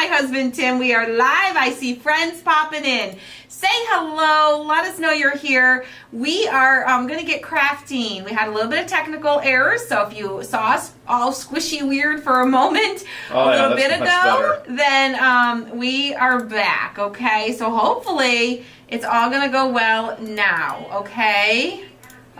husband Tim. We are live. I see friends popping in. Say hello. Let us know you're here. We are going to get crafting. We had a little bit of technical errors, so if you saw us all squishy weird for a moment a little bit ago, then we are back, okay? So hopefully it's all going to go well now, okay?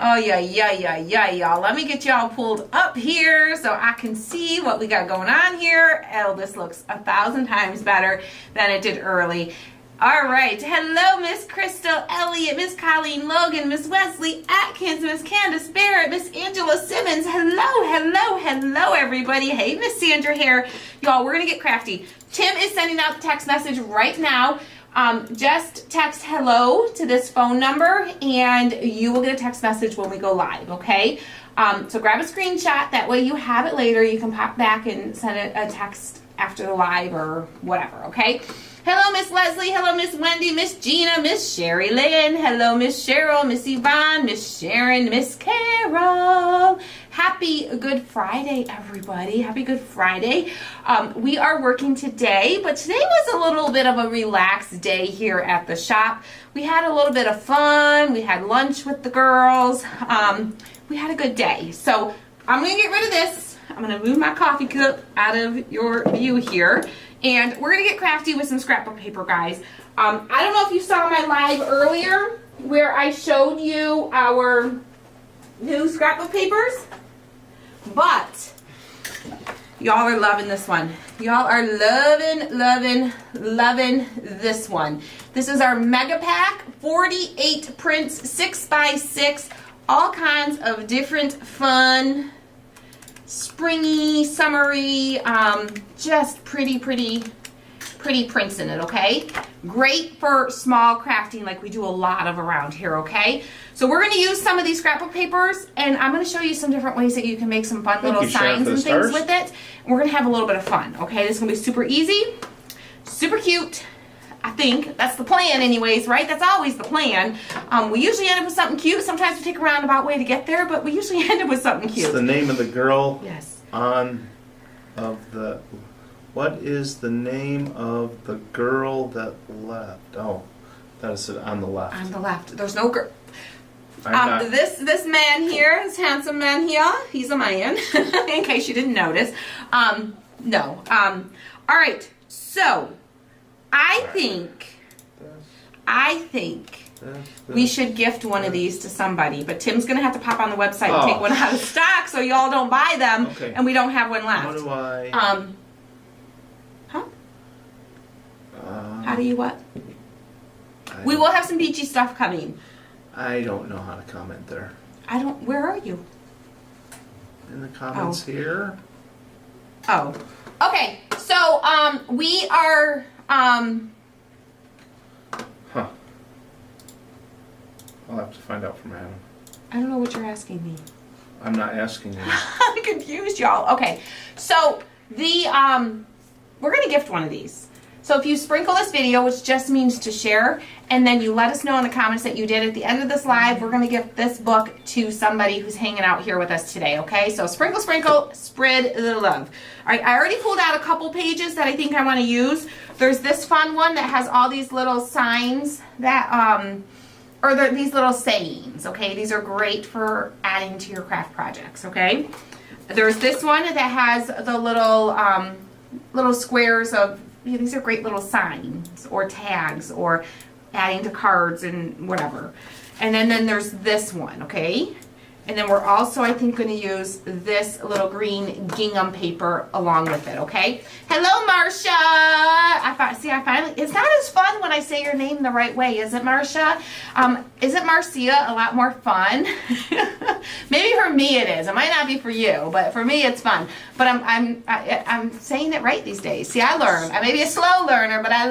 Oh, yeah, y'all. Let me get y'all pulled up here so I can see what we got going on here. Oh, this looks 1,000 times better than it did early. All right. Hello, Miss Crystal Elliott, Miss Colleen Logan, Miss Wesley Atkins, Miss Candace Barrett, Miss Angela Simmons. Hello, everybody. Hey, Miss Sandra here. Y'all, we're going to get crafty. Tim is sending out the text message right now. Just text hello to this phone number and you will get a text message when we go live, okay? So grab a screenshot. That way you have it later. You can pop back and send a text after the live or whatever, okay? Hello, Miss Leslie. Hello, Miss Wendy, Miss Gina, Miss Sherry Lynn. Hello, Miss Cheryl, Miss Yvonne, Miss Sharon, Miss Carol. Happy Good Friday, everybody. Happy Good Friday. We are working today, but today was a little bit of a relaxed day here at the shop. We had a little bit of fun. We had lunch with the girls. We had a good day. So I'm going to get rid of this. I'm going to move my coffee cup out of your view here. And we're going to get crafty with some scrapbook paper, guys. I don't know if you saw my live earlier where I showed you our new scrapbook papers. But y'all are loving this one. Y'all are loving this one. This is our mega pack, 48 prints, 6x6, all kinds of different fun, springy, summery, just pretty prints in it, okay? Great for small crafting like we do a lot of around here, okay? So we're going to use some of these scrapbook papers, and I'm going to show you some different ways that you can make some fun little signs and things with it. And we're going to have a little bit of fun, okay? This is going to be super easy, super cute. I think that's the plan anyways, right? That's always the plan. We usually end up with something cute. Sometimes we take a roundabout way to get there, but we usually end up with something cute. It's the name of the girl. Yes. What is the name of the girl that left? Oh, that is on the left. On the left. There's no girl. This man here, this handsome man here, he's a man, in case you didn't notice. No. All right. So, I think we should gift one of these to somebody, but Tim's going to have to pop on the website and take one out of stock so y'all don't buy them, okay, and we don't have one left. What do I... How do you what? We will have some beachy stuff coming. I don't know how to comment there. Where are you? In the comments here. Oh. Okay, so, we are, I'll have to find out from Adam. I don't know what you're asking me. I'm not asking you. I'm confused, y'all. Okay, so we're gonna gift one of these. So if you sprinkle this video, which just means to share, and then you let us know in the comments that you did at the end of this live, we're gonna gift this book to somebody who's hanging out here with us today, okay? So sprinkle, spread the love. All right, I already pulled out a couple pages that I think I wanna use. There's this fun one that has all these little signs that, these little sayings, okay? These are great for adding to your craft projects, okay? There's this one that has the little squares of, these are great little signs or tags or adding to cards and whatever. And then there's this one, okay? And then we're also, I think, going to use this little green gingham paper along with it, okay? Hello, Marcia! I finally, it's not as fun when I say your name the right way, is it, Marcia? Isn't Marcia a lot more fun? Maybe for me it is. It might not be for you, but for me it's fun. But I'm saying it right these days. See, I learn. I may be a slow learner, but I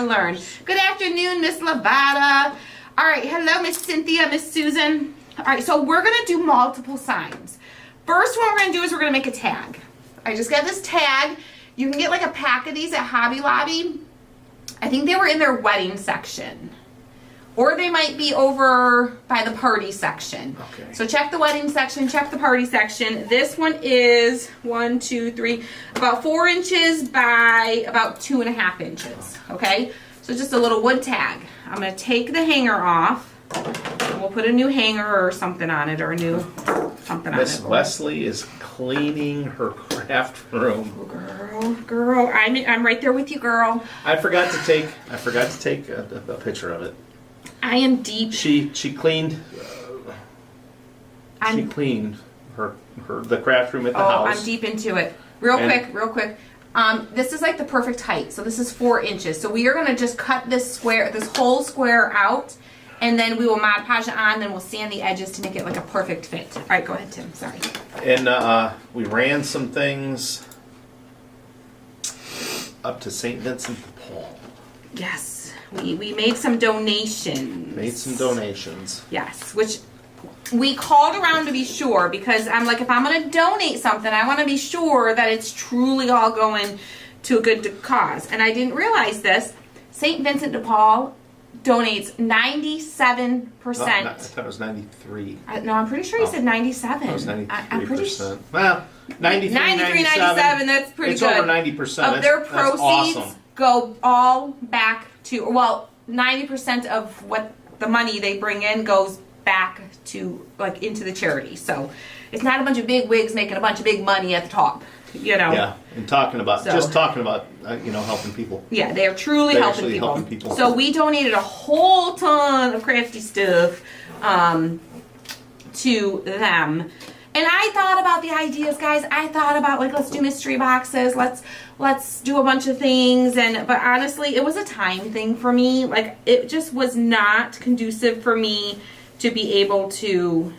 learn. Good afternoon, Miss Lavada. All right, hello, Miss Cynthia, Miss Susan. All right, so we're going to do multiple signs. First one we're going to do is we're going to make a tag. I just got this tag. You can get like a pack of these at Hobby Lobby. I think they were in their wedding section. or they might be over by the party section. Okay. So check the wedding section, check the party section. This one is 1, 2, 3, about 4 inches by about 2.5 inches. Okay, so just a little wood tag. I'm going to take the hanger off. And we'll put a new hanger or something on it, or a new something on it. Miss Wesley is cleaning her craft room. Girl, I'm right there with you, girl. I forgot to take a picture of it. I am deep. She cleaned. She cleaned the craft room at the house. I'm deep into it. Real quick. This is like the perfect height. So this is 4 inches. So we are gonna just cut this whole square out, and then we will Mod Podge it on. Then we'll sand the edges to make it like a perfect fit. All right, go ahead, Tim. Sorry. And we ran some things up to St. Vincent de Paul. Yes, we made some donations. Yes, which we called around to be sure, because I'm like, if I'm going to donate something, I want to be sure that it's truly all going to a good cause. And I didn't realize this. St. Vincent de Paul donates 97%. I thought it was 93. No, I'm pretty sure he said 97. It was 93%. I'm pretty sure. Well, 93, 97, that's pretty it's good. It's over 90%. Of their proceeds awesome. go all back to, well, 90% of what the money they bring in goes back to, like, into the charity. So it's not a bunch of big wigs making a bunch of big money at the top, you know. Yeah, and talking about helping people. Yeah, they are truly helping people. So we donated a whole ton of crafty stuff to them. And I thought about the ideas, guys. I thought about, like, let's do mystery boxes. Let's do a bunch of things. But honestly, it was a time thing for me. Like, it just was not conducive for me to be able to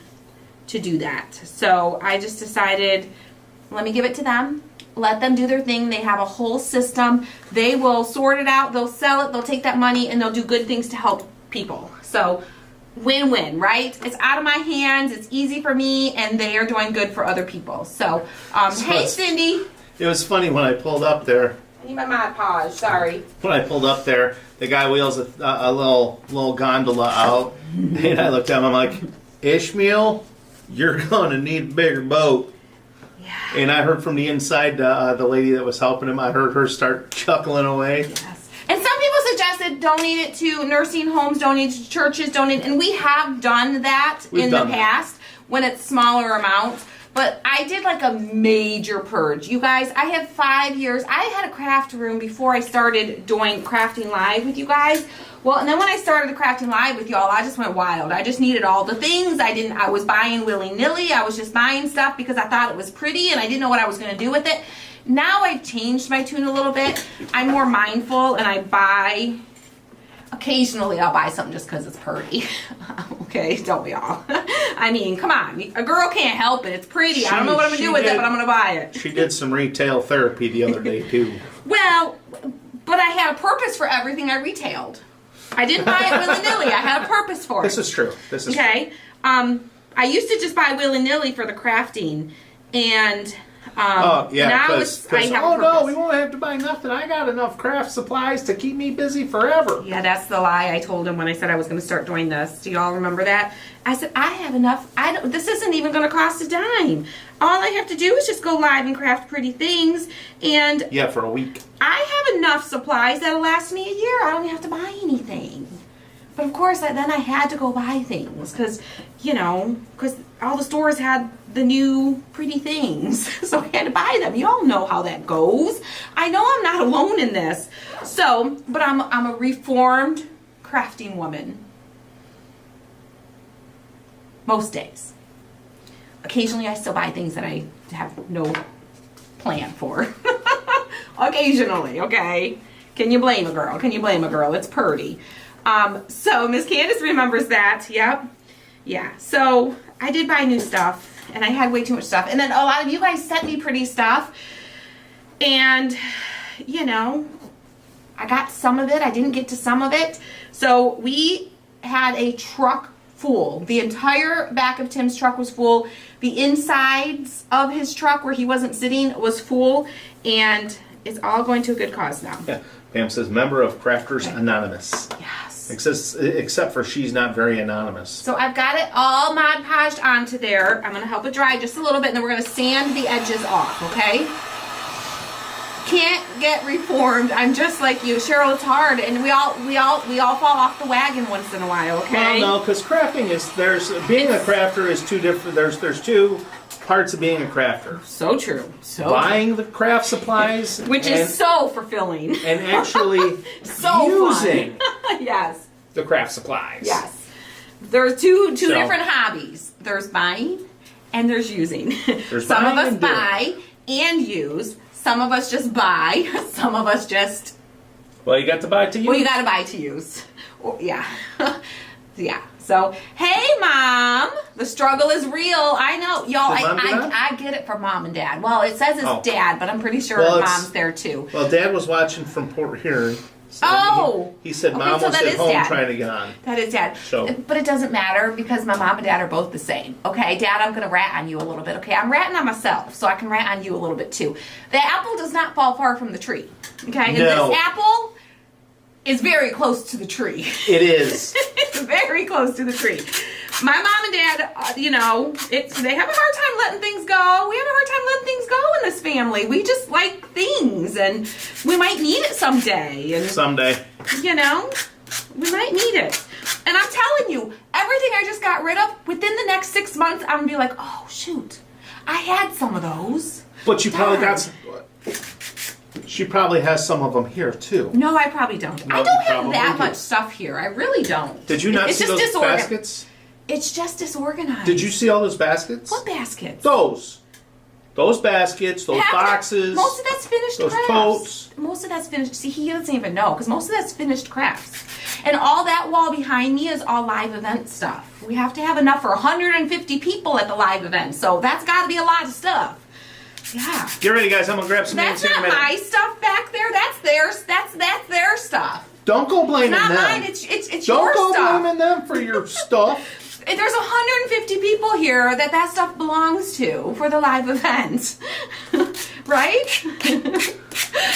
do that. So I just decided, let me give it to them. Let them do their thing. They have a whole system. They will sort it out. They'll sell it. They'll take that money, and they'll do good things to help people. So win-win, right? It's out of my hands. It's easy for me, and they are doing good for other people. So, hey, Cindy. It was funny when I pulled up there. I need my Mod Podge. Sorry. When I pulled up there, the guy wheels a little gondola out, and I looked at him. I'm like, Ishmael, you're going to need a bigger boat. Yeah. And I heard from the inside, the lady that was helping him, I heard her start chuckling away. Yes. And some people suggested donate it to nursing homes, donate to churches, donate, and we have done that in the past when it's smaller amounts. But I did like a major purge. You guys, I have 5 years. I had a craft room before I started doing Crafting Live with you guys. Well, and then when I started Crafting Live with y'all, I just went wild. I just needed all the things. I was buying willy-nilly. I was just buying stuff because I thought it was pretty and I didn't know what I was going to do with it. Now I've changed my tune a little bit. I'm more mindful, and I buy, occasionally I'll buy something just because it's pretty. Okay, don't we all? I mean, come on. A girl can't help it. It's pretty. I don't know what I'm going to do with it, but I'm going to buy it. She did some retail therapy the other day, too. Well, but I had a purpose for everything I retailed. I didn't buy it willy-nilly. I had a purpose for it. This is true. This is okay. I used to just buy willy-nilly for the crafting, and now it's I have a purpose. No, we won't have to buy nothing. I got enough craft supplies to keep me busy forever. Yeah, that's the lie I told him when I said I was going to start doing this. Do y'all remember that? I said, I have enough. This isn't even going to cost a dime. All I have to do is just go live and craft pretty things. And yeah, for a week. I have enough supplies that'll last me a year. I don't have to buy anything. But of course, then I had to go buy things because all the stores had the new pretty things. So I had to buy them. You all know how that goes. I know I'm not alone in this. So, but I'm a reformed crafting woman. Most days. Occasionally I still buy things that I have no plan for. Occasionally, okay? Can you blame a girl? Can you blame a girl? It's purty. So Miss Candace remembers that. Yep. Yeah. So I did buy new stuff, and I had way too much stuff. And then a lot of you guys sent me pretty stuff. And, I got some of it. I didn't get to some of it. So we had a truck full. The entire back of Tim's truck was full. The insides of his truck where he wasn't sitting was full. And it's all going to a good cause now. Yeah. Pam says, member of Crafters Anonymous. Yes. Except for she's not very anonymous. So I've got it all Mod Podged onto there. I'm going to help it dry just a little bit, and then we're going to sand the edges off, okay? Can't get reformed. I'm just like you, Cheryl. It's hard, and we all fall off the wagon once in a while, okay? Well, no, because crafting is being a crafter is two different. There's two parts of being a crafter. So true. So buying the craft supplies, which is so fulfilling, and actually so using yes the craft supplies. Yes, there's two different hobbies. There's buying and there's using. Some of us buy and use. Some of us just buy. Some of us just. Well, you got to buy to use. Well, you got to buy to use. Yeah. Yeah. So, hey, Mom. The struggle is real. I know. Y'all, I get it from Mom and Dad. Well, it says it's Dad, but I'm pretty sure Mom's there, too. Well, Dad was watching from Port Huron. So he said Mom was at home trying to get on. That is Dad. So. But it doesn't matter because my mom and Dad are both the same. Okay, Dad, I'm going to rat on you a little bit. Okay, I'm ratting on myself, so I can rat on you a little bit too. The apple does not fall far from the tree. Okay, and this apple is very close to the tree. It is. It's very close to the tree. My mom and Dad, they have a hard time letting things go. We have a hard time letting things go in this family. We just like things, and we might need it someday. And someday. We might need it. And I'm telling you, everything I just got rid of, within the next 6 months, I'm going to be like, oh, shoot. I had some of those. But you probably got some. She probably has some of them here, too. No, I probably don't. I don't have that much stuff here. I really don't. Did you not see those baskets? It's just disorganized. Did you see all those baskets? What baskets? Those baskets, those boxes. Most of that's finished those crafts. Totes. Most of that's finished. See, he doesn't even know because most of that's finished crafts. And all that wall behind me is all live event stuff. We have to have enough for 150 people at the live event. So that's got to be a lot of stuff. Yeah. Get ready, guys. I'm going to grab some names here in a minute. That's not my stuff back there. That's theirs. That's their stuff. Don't go blaming them. It's not mine. It's your stuff. Don't go blaming them for your stuff. There's 150 people here that stuff belongs to for the live event. Right?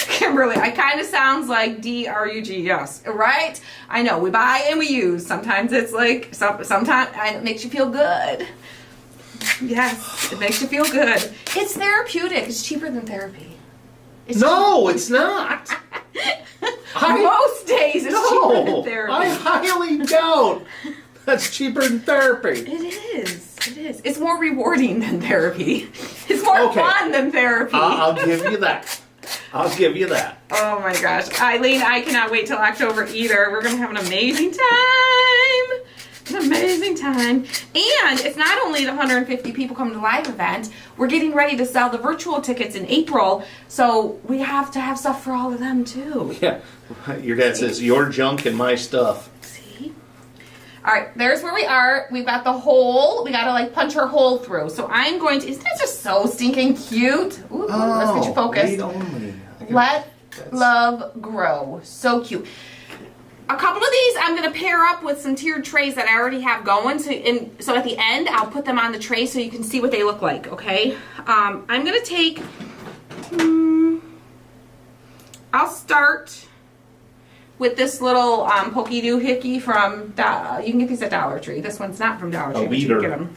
Kimberly, I kind of sounds like D-R-U-G, yes. Right? I know, we buy and we use. Sometimes it's like, sometimes it makes you feel good. Yes, it makes you feel good. It's therapeutic. It's cheaper than therapy. It's not. Most days it's cheaper than therapy. I highly doubt. That's cheaper than therapy. It is. It's more rewarding than therapy. It's more fun than therapy. I'll give you that. Oh my gosh. Eileen, I cannot wait till October either. We're going to have an amazing time. And it's not only the 150 people coming to the live event. We're getting ready to sell the virtual tickets in April. So we have to have stuff for all of them too. Yeah. Your dad says, your junk and my stuff. All right, there's where we are. We've got the hole. We got to like punch our hole through. So I'm going to, isn't that just so stinking cute? Ooh, let's get you focused. Let love grow. So cute. A couple of these I'm going to pair up with some tiered trays that I already have going. So at the end, I'll put them on the tray so you can see what they look like, okay? I'm going to take, I'll start with this little pokey doohickey from, you can get these at Dollar Tree. This one's not from Dollar Tree, but you can get them.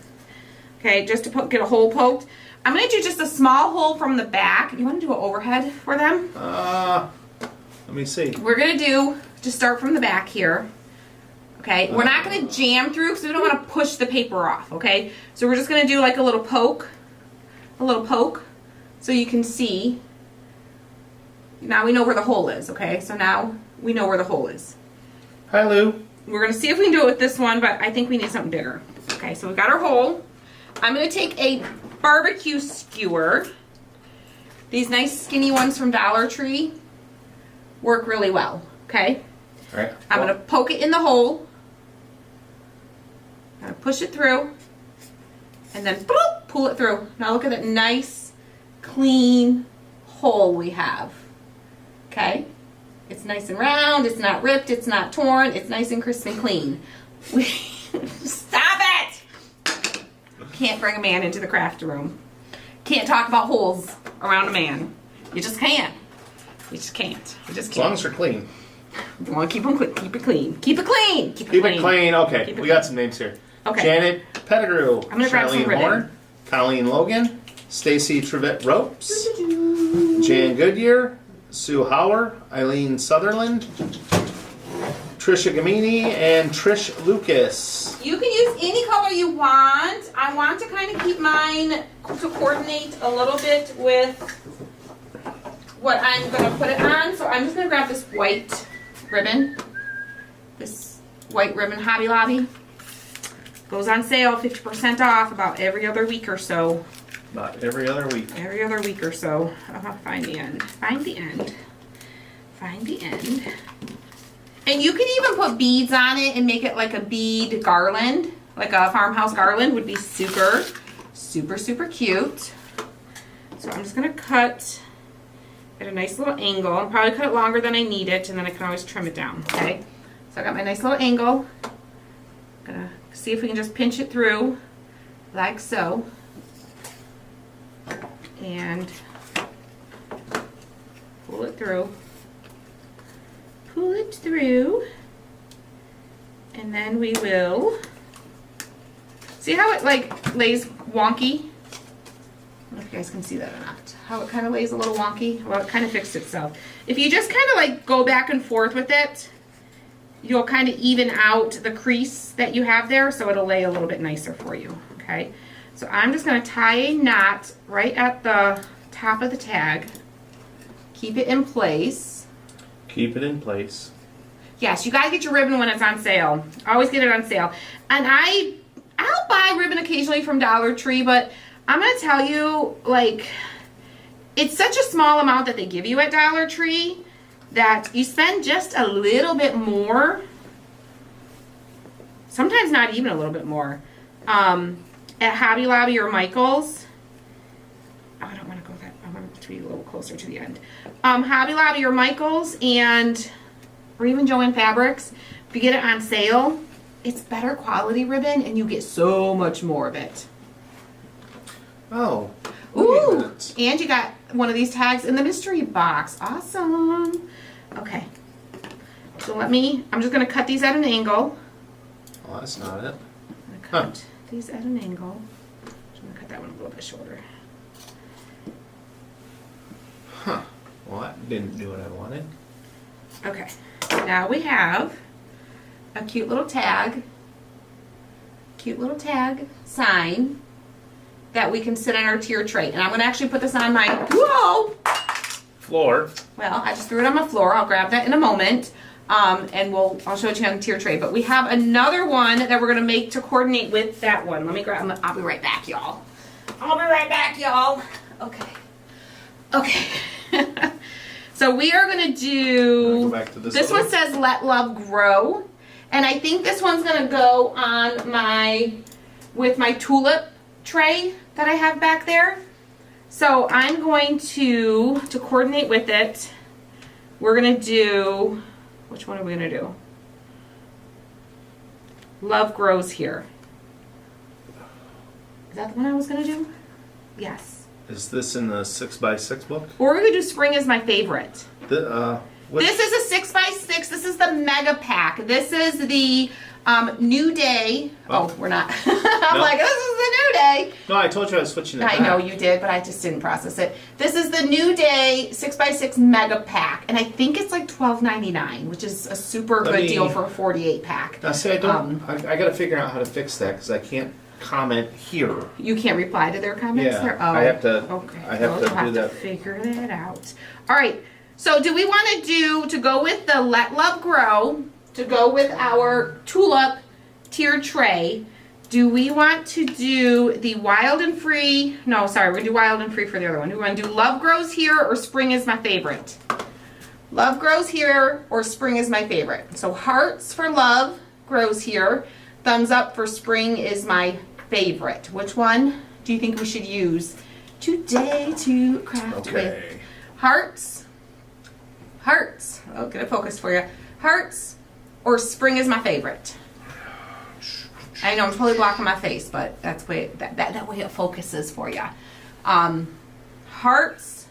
Okay, just to get a hole poked. I'm going to do just a small hole from the back. You want to do an overhead for them? Let me see. We're going to just start from the back here. Okay, we're not going to jam through because we don't want to push the paper off, okay? So we're just going to do like a little poke, so you can see. Now we know where the hole is, okay? So now we know where the hole is. Hi, Lou. We're going to see if we can do it with this one, but I think we need something bigger. Okay, so we've got our hole. I'm going to take a barbecue skewer. These nice skinny ones from Dollar Tree work really well, okay? All right. I'm going to poke it in the hole. I'm going to push it through. And then boop, pull it through. Now look at that nice, clean hole we have. Okay? It's nice and round. It's not ripped. It's not torn. It's nice and crisp and clean. Stop it! Can't bring a man into the craft room. Can't talk about holes around a man. You just can't. You just can't. As long as they're clean. You want to keep them quick. Keep it clean. Keep it clean. Keep it Keep clean. it clean. Okay, Keep it we clean. got some names here. Okay. Janet Pettigrew. I'm gonna grab some Charlene ribbon. Horn. Colleen Logan. Stacy Trevette Ropes. Jan Goodyear. Sue Hauer. Eileen Sutherland. Trisha Gamini and Trish Lucas. You can use any color you want. I want to kind of keep mine to coordinate a little bit with what I'm going to put it on. So I'm just going to grab this white ribbon. This white ribbon, Hobby Lobby. Goes on sale, 50% off about every other week or so. About every other week. Every other week or so. Find the end. Find the end. Find the end. And you can even put beads on it and make it like a bead garland. Like a farmhouse garland would be super, super, super cute. So I'm just going to cut at a nice little angle. I'll probably cut it longer than I need it, and then I can always trim it down, okay? So I got my nice little angle. I'm going to see if we can just pinch it through like so. And pull it through. Pull it through. And then we will, see how it like lays wonky? I don't know if you guys can see that or not. How it kind of lays a little wonky. Well, it kind of fixed itself. If you just kind of like go back and forth with it, you'll kind of even out the crease that you have there, so it'll lay a little bit nicer for you, okay? So I'm just going to tie a knot right at the top of the tag. Keep it in place. Keep it in place. Yes, you gotta get your ribbon when it's on sale. Always get it on sale. And I'll buy ribbon occasionally from Dollar Tree, but I'm gonna tell you, like, it's such a small amount that they give you at Dollar Tree that you spend just a little bit more, sometimes not even a little bit more, at Hobby Lobby or Michael's. Oh, I don't want to go that, I want it to be a little closer to the end. Hobby Lobby or Michael's or even Joann Fabrics, if you get it on sale, it's better quality ribbon and you get so much more of it. Oh. Ooh, and you got one of these tags in the mystery box. Awesome. Okay. So I'm just going to cut these at an angle. Oh, that's not it. I'm going to cut these at an angle. I'm going to cut that one a little bit shorter. Huh. Well, that didn't do what I wanted. Okay. Now we have a cute little tag sign that we can sit on our tier tray. And I'm going to actually put this on my floor. Well, I just threw it on my floor. I'll grab that in a moment. And I'll show it to you on the tier tray. But we have another one that we're going to make to coordinate with that one. Let me grab, I'll be right back, y'all. Okay. Okay. So we are going to do, Go back to this one says Let Love Grow. And I think this one's going to go on with my tulip tray that I have back there. So I'm going to coordinate with it, we're going to do, which one are we going to do? Love Grows Here. Is that the one I was going to do? Yes. Is this in the 6x6 book? Or we're going to do Spring Is My Favorite. This is a 6x6. This is the mega pack. This is the New Day. Oh, we're not. I'm like, this is the New Day. No, I told you I was switching it I back. know you did, but I just didn't process it. This is the New Day 6x6 mega pack. And I think it's like $12.99, which is a super good deal for a 48 pack. Now, see, I got to figure out how to fix that because I can't comment here. You can't reply to their comments Yeah, there? Oh, I have to. Okay. I have You'll to have do to that. figure that out. All right. So do we want to go with the Let Love Grow, to go with our tulip tier tray, do we want to do the Wild and Free? No, sorry, we're going to do Wild and Free for the other one. Do we want to do Love Grows Here or Spring Is My Favorite? Love Grows Here or Spring Is My Favorite. So hearts for Love Grows Here. Thumbs up for Spring Is My Favorite. Which one do you think we should use today to craft with? Hearts. I'll get it focused for you. Hearts or Spring Is My Favorite. I know I'm totally blocking my face, but that's the way that way it focuses for you. Hearts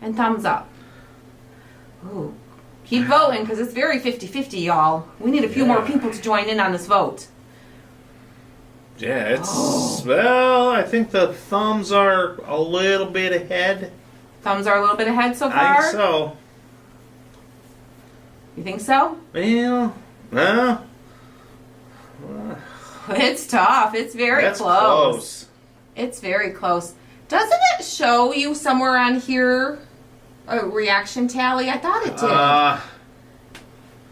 and thumbs up. Ooh, Keep voting because it's very 50-50, y'all. We need a few more people to join in on this vote. Yeah, it's well. I think the thumbs are a little bit ahead. Thumbs are a little bit ahead so far. I think so. You think so? Well, no. It's tough. It's very close. It's very close. Doesn't it show you somewhere on here a reaction tally? I thought it did.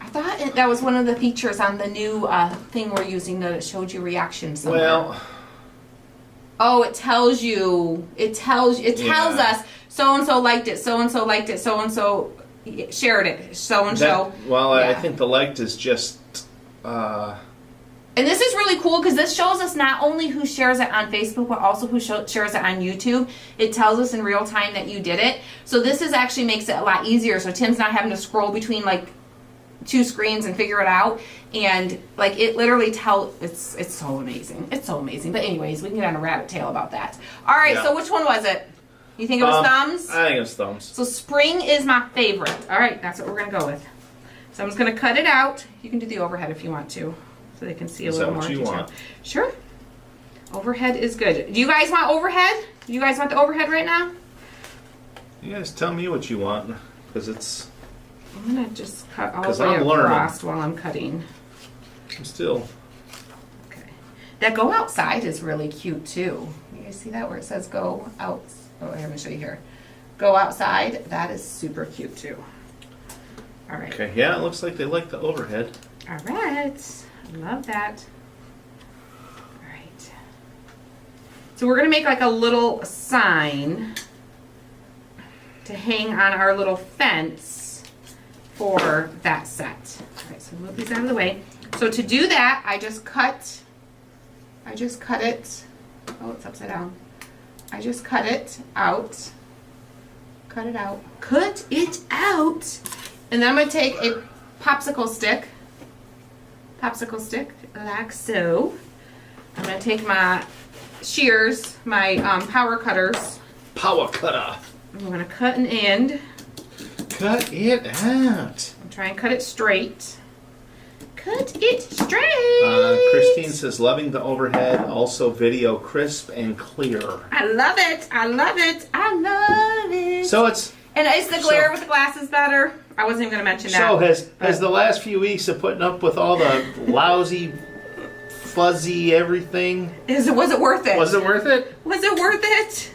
I thought that was one of the features on the new thing we're using that it showed you reaction somewhere. Well. Oh, it tells you. It tells us so and so liked it. So and so liked it. So and so shared it. So and so. Well, I think the liked is just. And this is really cool because this shows us not only who shares it on Facebook, but also who shares it on YouTube. It tells us in real time that you did it. So this is actually makes it a lot easier. So Tim's not having to scroll between like 2 screens and figure it out. And like it literally it's so amazing. It's so amazing. But anyways, we can get on a rabbit tail about that. All right, so which one was it? You think it was thumbs? I think it was thumbs. So spring is my favorite. All right, that's what we're going to go with. So I'm just going to cut it out. You can do the overhead if you want to. So they can see a little more detail. Want? Sure. Overhead is good. Do you guys want overhead? Do you guys want the overhead right now? You guys tell me what you want, because it's. I'm gonna just cut all the way across while I'm cutting. I'm still. Okay. That go outside is really cute too. You guys see that where it says go out? Oh, here, let me show you here. Go outside. That is super cute too. All right. Okay. Yeah, it looks like they like the overhead. All right. Love that. All right. So we're going to make like a little sign to hang on our little fence for that set. All right, so move these out of the way. So to do that, I just cut it. Oh, it's upside down. I just cut it out. Cut it out. Cut it out. And then I'm going to take a popsicle stick like so. I'm going to take my shears, my power cutters. Power cutter. I'm going to cut an end. Cut it out. I'm trying to cut it straight. Cut it straight. Christine says, loving the overhead, also video crisp and clear. I love it. I love it. I love it. So it's... And is the glare with the glasses better? I wasn't even going to mention that. So has the last few weeks of putting up with all the lousy, fuzzy everything? Was it worth it? Was it worth it? Was it worth it?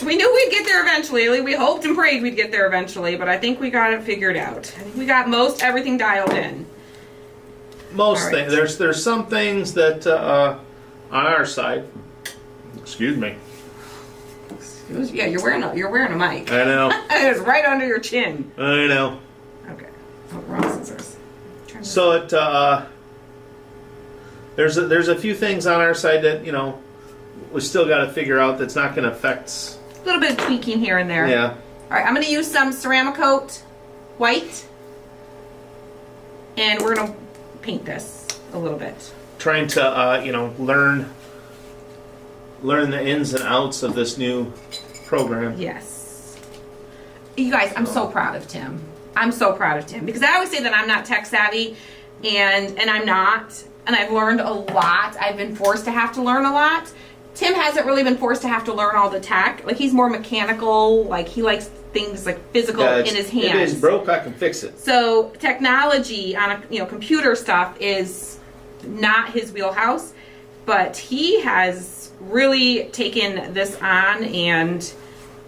We knew we'd get there eventually. We hoped and prayed we'd get there eventually, but I think we got it figured out. I think we got everything dialed in. Most things. There's some things that on our side. Excuse me. Yeah, you're wearing a mic. I know. It's right under your chin. I know. Okay. Oh, wrong scissors. So it there's a few things on our side that we still got to figure out that's not going to affect. A little bit of tweaking here and there. Yeah. All right, I'm going to use some ceramic coat white, and we're going to paint this a little bit. Trying to learn the ins and outs of this new program. Yes. You guys, I'm so proud of Tim. I'm so proud of Tim because I always say that I'm not tech savvy, and I'm not, and I've learned a lot. I've been forced to have to learn a lot. Tim hasn't really been forced to have to learn all the tech. Like, he's more mechanical. Like, he likes things like physical in his hands. If it's broke, I can fix it. So technology on computer stuff is not his wheelhouse, but he has really taken this on and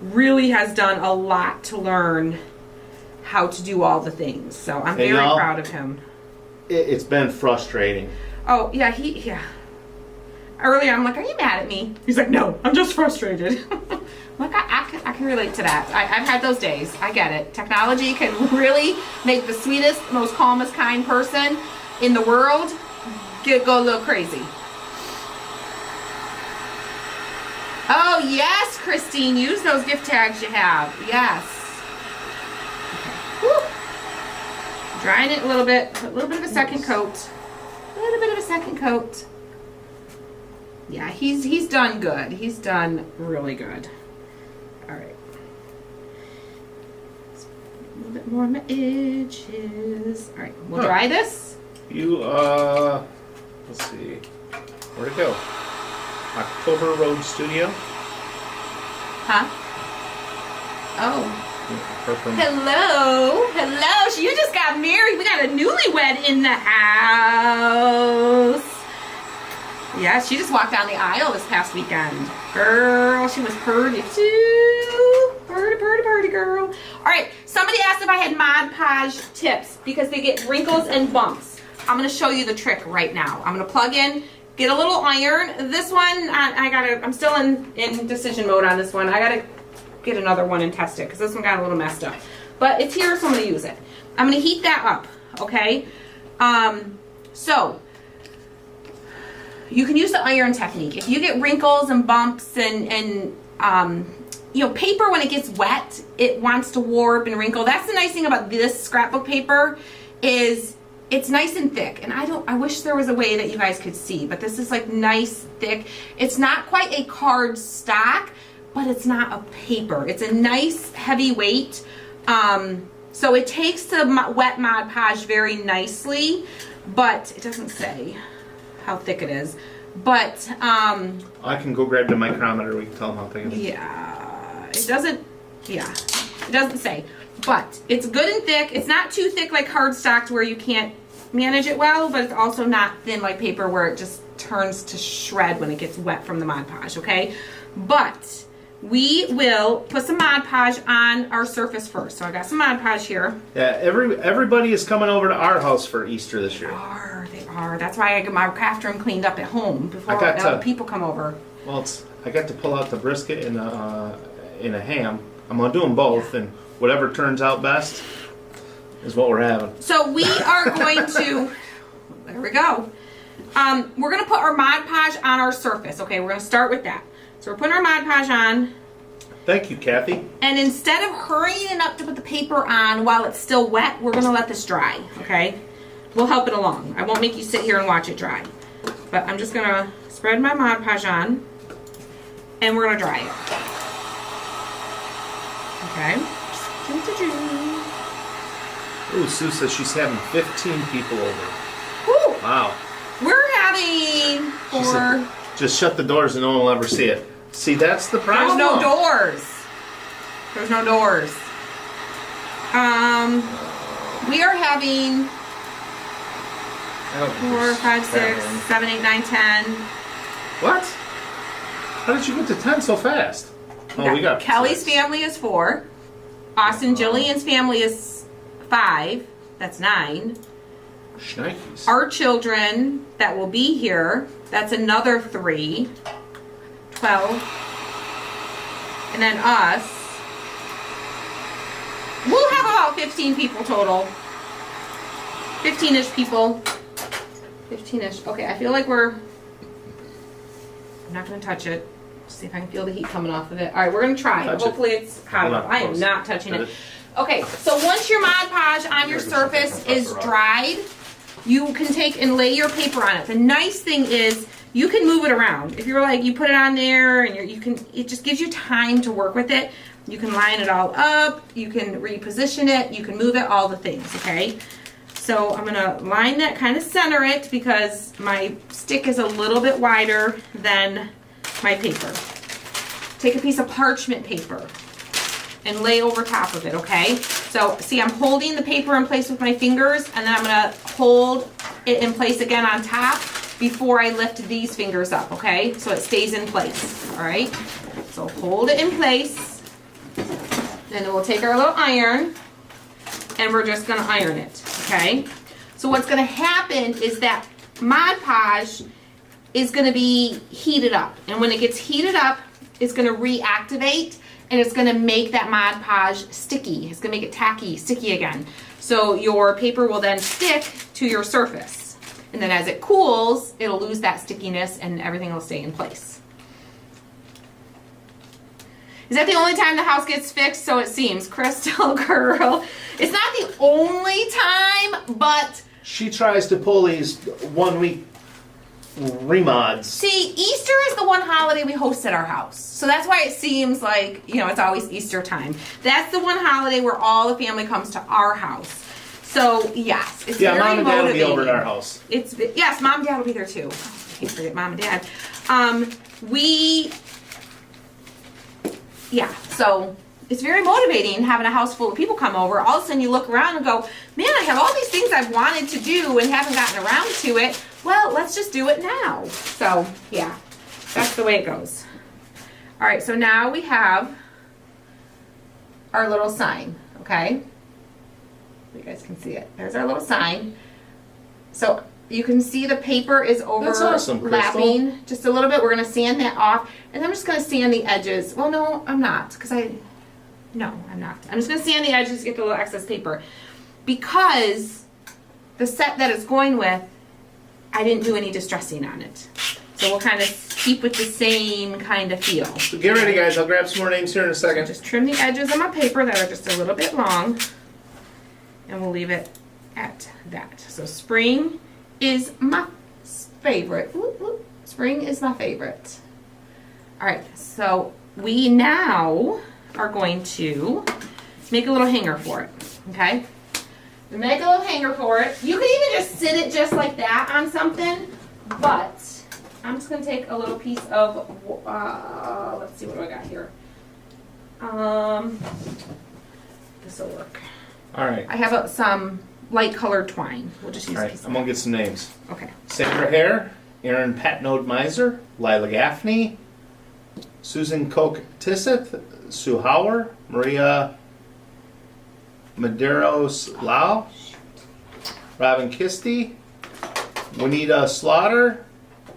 really has done a lot to learn how to do all the things. So I'm very proud of him. It's been frustrating. Oh, yeah, earlier I'm like, are you mad at me? He's like, no, I'm just frustrated. Like, I can relate to that. I've had those days. I get it. Technology can really make the sweetest, most calmest, kind person in the world go a little crazy. Oh, yes, Christine. Use those gift tags you have. Yes. Okay. Woo. Drying it a little bit. Put a little bit of a second coat. A little bit of a second coat. Yeah, he's done good. He's done really good. All right. little bit more on my edges. All right, we'll dry this. You, let's see. Where'd it go? October Road Studio. Huh? Oh. Hello. Hello. You just got married. We got a newlywed in the house. Yeah, she just walked down the aisle this past weekend. Girl, she was pretty too. Pretty girl. All right, somebody asked if I had Mod Podge tips because they get wrinkles and bumps. I'm going to show you the trick right now. I'm going to plug in, get a little iron. This one, I'm still in decision mode on this one. I gotta get another one and test it because this one got a little messed up. But it's here, so I'm going to use it. I'm going to heat that up, okay? So, you can use the iron technique. If you get wrinkles and bumps and you know, paper when it gets wet, it wants to warp and wrinkle. That's the nice thing about this scrapbook paper is it's nice and thick. And I wish there was a way that you guys could see, but this is like nice, thick. It's not quite a card stock, but it's not a paper. It's a nice heavy weight. So it takes the wet Mod Podge very nicely, but it doesn't say how thick it is. But I can go grab the micrometer. We can tell them how thick it is. Yeah, it doesn't say. But it's good and thick. It's not too thick like cardstock where you can't manage it well, but it's also not thin like paper where it just turns to shred when it gets wet from the Mod Podge, okay? But we will put some Mod Podge on our surface first. So I got some Mod Podge here. Yeah, everybody is coming over to our house for Easter this year. They are. That's why I get my craft room cleaned up at home before people come over. Well, I got to pull out the brisket and a ham. I'm gonna do them both, and whatever turns out best is what we're having. So we are going to. There we go. We're gonna put our Mod Podge on our surface. Okay, we're gonna start with that. So we're putting our Mod Podge on. Thank you, Kathy. And instead of hurrying up to put the paper on while it's still wet, we're gonna let this dry. Okay. We'll help it along. I won't make you sit here and watch it dry. But I'm just gonna spread my Mod Podge on and we're gonna dry it. Okay. Ooh, Sue says she's having 15 people over. Woo! Wow. We're having said, just shut the doors and no one will ever see it. See, that's the problem. There's no doors. There's no doors. We are having 4, 5, 6, 7, 8, 9, 10. What? How did you get to 10 so fast? Oh, we got Kelly's family is 4. Austin Jillian's family is 5. That's 9. Shnikes. Our children that will be here, that's another 3. 12. And then us. We'll have about 15 people total. 15-ish people. 15-ish. Okay, I feel like I'm not going to touch it. See if I can feel the heat coming off of it. All right, we're going to try. Hopefully it's hot enough. I am not touching it. Okay, so once your Mod Podge on your surface is dried, you can take and lay your paper on it. The nice thing is you can move it around. If you're like, you put it on there and it just gives you time to work with it. You can line it all up. You can reposition it. You can move it, all the things, okay? So I'm gonna line that, kind of center it because my stick is a little bit wider than my paper. Take a piece of parchment paper and lay over top of it, okay? So see, I'm holding the paper in place with my fingers and then I'm gonna hold it in place again on top before I lift these fingers up, okay? So it stays in place, all right? So hold it in place. Then we'll take our little iron and we're just gonna iron it, okay? So what's gonna happen is that Mod Podge is gonna be heated up. And when it gets heated up, it's gonna reactivate and it's gonna make that Mod Podge sticky. It's gonna make it tacky, sticky again. So your paper will then stick to your surface. And then as it cools, it'll lose that stickiness and everything will stay in place. Is that the only time the house gets fixed? So it seems. Crystal girl. It's not the only time, but... She tries to pull these 1 week remods. See, Easter is the one holiday we host at our house. So that's why it seems like, it's always Easter time. That's the one holiday where all the family comes to our house. So, yes, it's very Mom and Dad will be motivating. over at our house. Yes, Mom and Dad will be there too. I can't forget Mom and Dad. So it's very motivating having a house full of people come over. All of a sudden you look around and go, man, I have all these things I've wanted to do and haven't gotten around to it. Well, let's just do it now. So, yeah, that's the way it goes. All right, so now we have our little sign, okay? You guys can see it. There's our little sign. So you can see the paper is That's awesome, overlapping Crystal. just a little bit. We're going to sand that off. And I'm just going to sand the edges. Well, no, I'm not. No, I'm not. I'm just going to sand the edges to get the little excess paper. Because the set that it's going with, I didn't do any distressing on it. So we'll kind of keep with the same kind of feel. So get ready, guys. I'll grab some more names here in a second. Just trim the edges of my paper that are just a little bit long. And we'll leave it at that. So spring is my favorite. Spring is my favorite. All right, so we now are going to make a little hanger for it, okay? We make a little hanger for it. You can even just sit it just like that on something, but I'm just gonna take a little piece of, let's see, what do I got here? This will work. All right. I have some light colored twine. We'll just use All a right, piece I'm of going to get some names. Okay. Sandra Hare, Erin Patnode Miser, Lila Gaffney, Susan Koch Tisseth, Sue Hauer, Maria Medeiros Lau, Robin Kisty, Juanita Slaughter,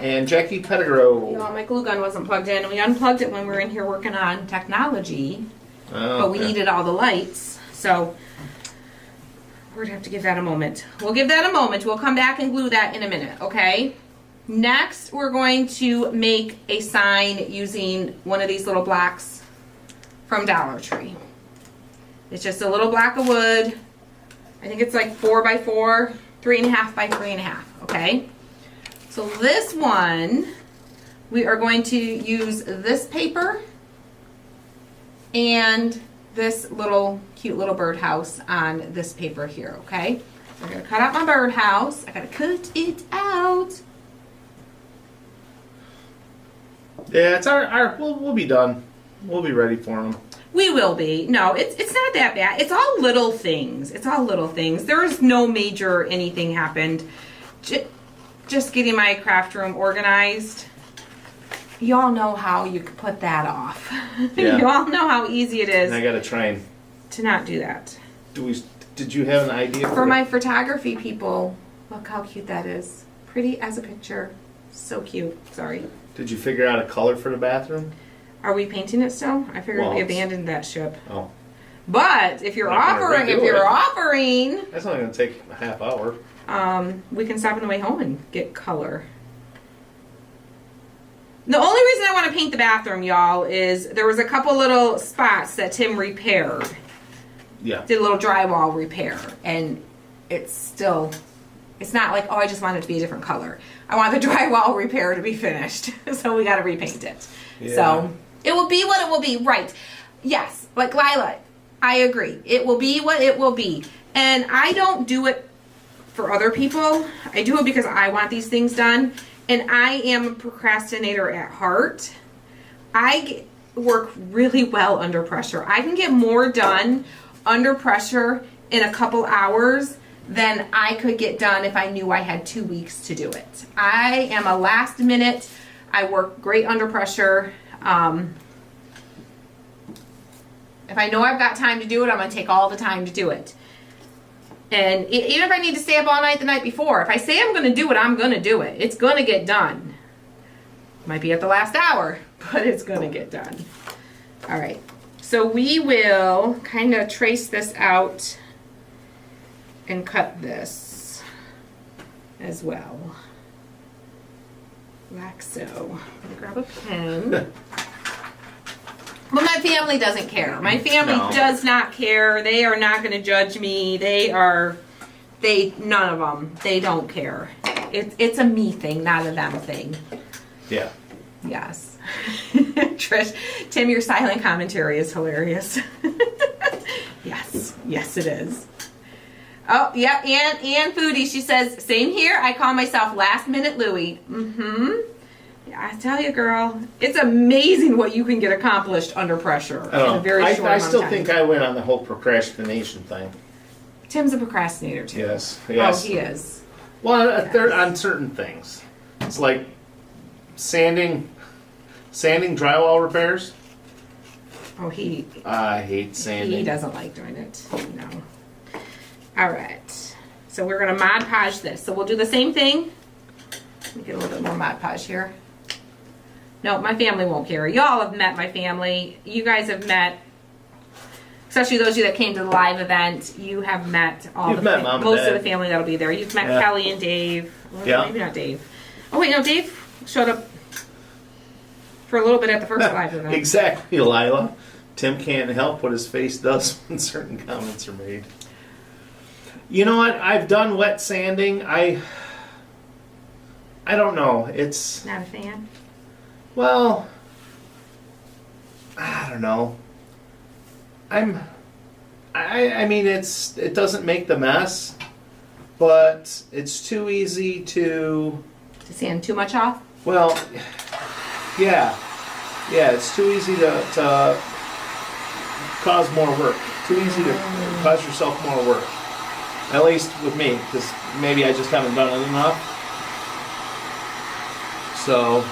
and Jackie Pettigrew. My glue gun wasn't plugged in. We unplugged it when we were in here working on technology, but we needed all the lights. So we're going to have to give that a moment. We'll give that a moment. We'll come back and glue that in a minute, okay? Next, we're going to make a sign using one of these little blocks from Dollar Tree. It's just a little block of wood. I think it's like 4 by 4, 3.5 by 3.5, okay? So this one, we are going to use this paper and this little cute little birdhouse on this paper here, okay? So I'm gonna cut out my birdhouse. I gotta cut it out. Yeah, it's we'll be done. We'll be ready for them. We will be. No, it's not that bad. It's all little things. It's all little things. There's no major anything happened. Just getting my craft room organized. Y'all know how you could put that off. Yeah. Y'all know how easy it is And I got to train. to not do that. Did you have an idea For my photography people, look how cute that is. Pretty as a picture. So cute. Sorry. Did you figure out a color for the bathroom? Are we painting it still? I figured Well, we abandoned that ship. Oh, But if you're Not gonna offering, redo it. offering, that's only going to take a half hour. we can stop on the way home and get color. The only reason I want to paint the bathroom, y'all, is there was a couple little spots that Tim repaired. Yeah. Did a little drywall repair, and it's not like, oh, I just want it to be a different color. I want the drywall repair to be finished, so we got to repaint it. Yeah. So it will be what it will be, right? Yes, like Lila, I agree. It will be what it will be, and I don't do it for other people. I do it because I want these things done, and I am a procrastinator at heart. I work really well under pressure. I can get more done under pressure in a couple hours than I could get done if I knew I had 2 weeks to do it. I am a last minute. I work great under pressure. If I know I've got time to do it, I'm going to take all the time to do it. And even if I need to stay up all night the night before, if I say I'm going to do it, I'm going to do it. It's going to get done. Might be at the last hour, but it's going to get done. All right. So we will kind of trace this out and cut this as well. Like so. I'm gonna grab a pen. But my family doesn't care. My family does not care. They are not going to judge me. None of them, they don't care. it's a me thing, not a them thing. Yeah. Yes. Trish, Tim, your silent commentary is hilarious. Yes, it is. Oh, yeah, and Foodie, she says, same here. I call myself Last Minute Louie. Mm-hmm. Yeah, I tell you, girl, it's amazing what you can get accomplished under pressure in a very short amount I of still time. think I went on the whole procrastination thing. Tim's a procrastinator, too. Yes. Oh, he is. Well, they're on certain things. It's like sanding drywall repairs. Oh, I hate sanding. he doesn't like doing it. No. All right. So we're going to Mod Podge this. So we'll do the same thing. Let me get a little bit more Mod Podge here. No, my family won't care. Y'all have met my family. You guys have met, especially those of you that came to the live event. You have met You've met Mom and most Dad. of the family that'll be there. You've met Kelly and Dave. Well, Yeah. Maybe not Dave. Oh, wait, no, Dave showed up for a little bit at the first live event. Exactly, Lila. Tim can't help what his face does when certain comments are made. You know what? I've done wet sanding. I don't know. It's, Not a fan? well, I don't know. I mean, it doesn't make the mess, but it's too easy to, To sand too much off? well, yeah, it's too easy to cause more work. Too easy to cause yourself more work. At least with me, because maybe I just haven't done it enough. So,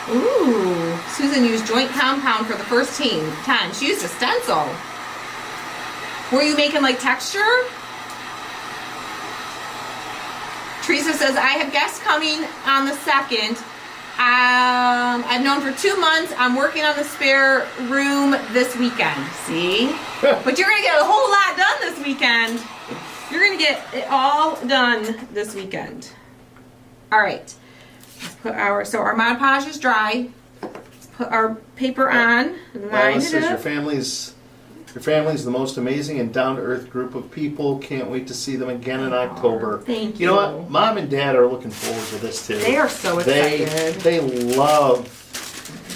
Ooh. Susan used joint compound for the first time. She used a stencil. Were you making like texture? Teresa says, I have guests coming on the 2nd. I've known for 2 months. I'm working on the spare room this weekend. See? But you're going to get a whole lot done this weekend. You're going to get it all done this weekend. All right. Let's put our Mod Podge is dry. Let's put our paper on. Line Lila it says your up. family's the most amazing and down-to-earth group of people. Can't wait to see them again in October. Thank You know you. what? Mom and Dad are looking forward to this too. They are so excited.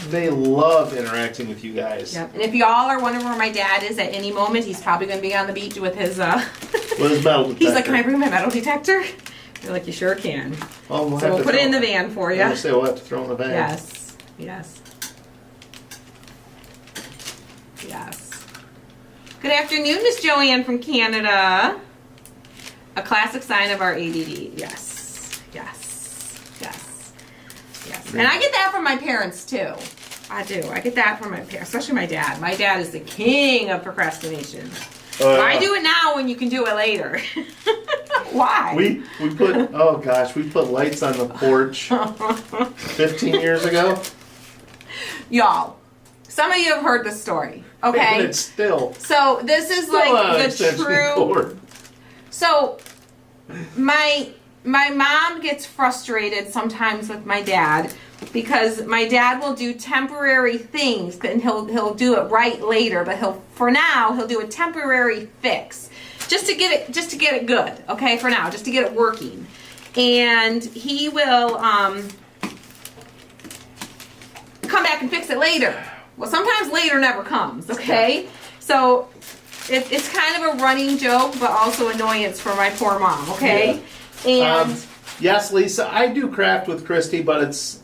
They love interacting with you guys. Yep. And if y'all are wondering where my dad is at any moment, he's probably going to be on the beach with his With his metal detector. He's like, can I bring my metal detector? You're like, you sure can. Oh, So we'll put it in the van for you. I say we'll have to throw in the van. Yes. Good afternoon, Miss Joanne from Canada. A classic sign of our ADD. Yes. And I get that from my parents too. I do. I get that from my parents, especially my dad. My dad is the king of procrastination. Why do it now when you can do it later? Why? We put lights on the porch 15 years ago. Y'all, some of you have heard this story, okay? And it's still. So this is like the true. Cord. So my mom gets frustrated sometimes with my dad because my dad will do temporary things and he'll do it right later, but for now he'll do a temporary fix just to get it good, okay? For now, just to get it working. And he will come back and fix it later. Well, sometimes later never comes, okay? So it's kind of a running joke, but also annoyance for my poor mom, okay? Yeah. And Yes, Lisa, I do craft with Christy, but it's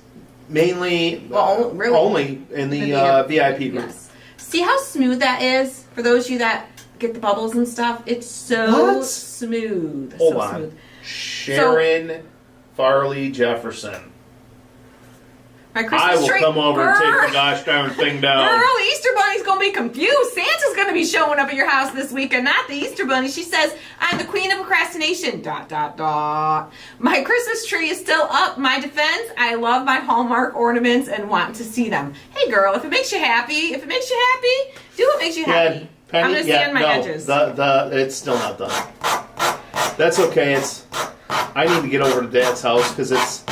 mainly really? only in the VIP group. yes. See how smooth that is? For those of you that get the bubbles and stuff, it's so What? smooth. Hold so on. smooth. Sharon Farley Jefferson. My Christmas I will tree. come over and take Girl. the gosh darn thing down. Girl, the Easter Bunny's gonna be confused. Santa's gonna be showing up at your house this weekend, not the Easter Bunny. She says, I'm the queen of procrastination, ... My Christmas tree is still up. My defense, I love my Hallmark ornaments and want to see them. Hey girl, if it makes you happy, do what makes you happy. Penny, I'm gonna sand my edges. It's still not done. That's okay. I need to get over to Dad's house because it's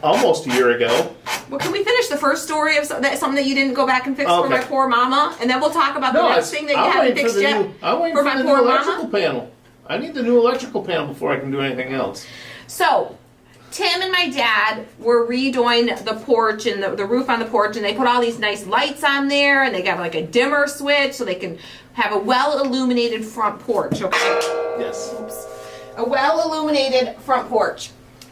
almost a year ago. Well, can we finish the first story of something that you didn't go back and fix for Okay. my poor mama? And then we'll talk about the next thing that you haven't fixed yet. I'm waiting for for my the poor new mama? electrical panel. I need the new electrical panel before I can do anything else. So, Tim and my dad were redoing the porch and the roof on the porch, and they put all these nice lights on there, and they got like a dimmer switch so they can have a well-illuminated front porch, okay? Yes. Oops. A well-illuminated front porch.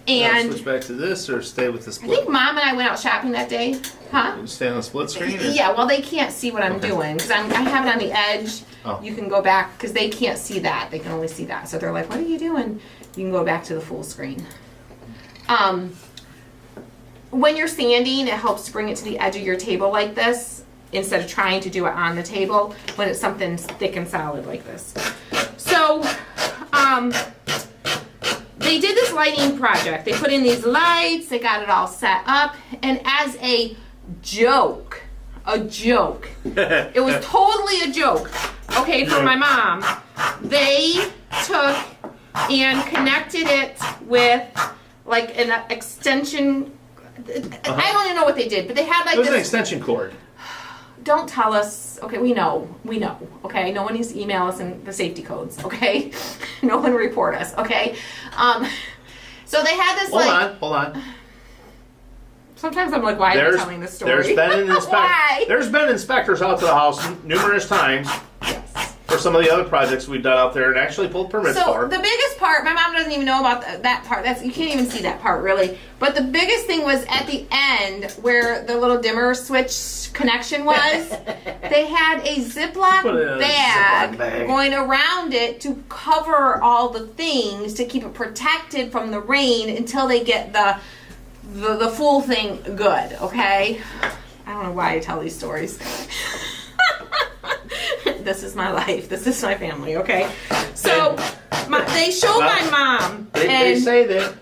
And switch back to this or stay with the I split? think Mom and I went out shopping that day. Huh? You stay on the split screen? Or? Yeah, well, they can't see what I'm doing because I have it on the edge. Oh. You can go back because they can't see that. They can only see that. So they're like, what are you doing? You can go back to the full screen. When you're sanding, it helps to bring it to the edge of your table like this instead of trying to do it on the table when it's something thick and solid like this. So, they did this lighting project. They put in these lights, they got it all set up, and as a joke, it was totally a joke, okay, for my mom, they took and connected it with like an extension. I don't even know what they did, but they had like It was this. an extension cord. Don't tell us. Okay, we know. Okay, no one needs to email us in the safety codes. Okay, no one report us. Okay, so they had this Hold on. Sometimes I'm like, why am I telling this story? Why? There's been inspectors out to the house numerous times for some of the other projects we've done out there and actually pulled permits So for. the biggest part, my mom doesn't even know about that part. You can't even see that part really. But the biggest thing was at the end where the little dimmer switch connection was. They had a Ziploc bag going around it to cover all the things to keep it protected from the rain until they get the full thing good. Okay, I don't know why I tell these stories. This is my life. This is my family, okay? So, they show my mom. They say that,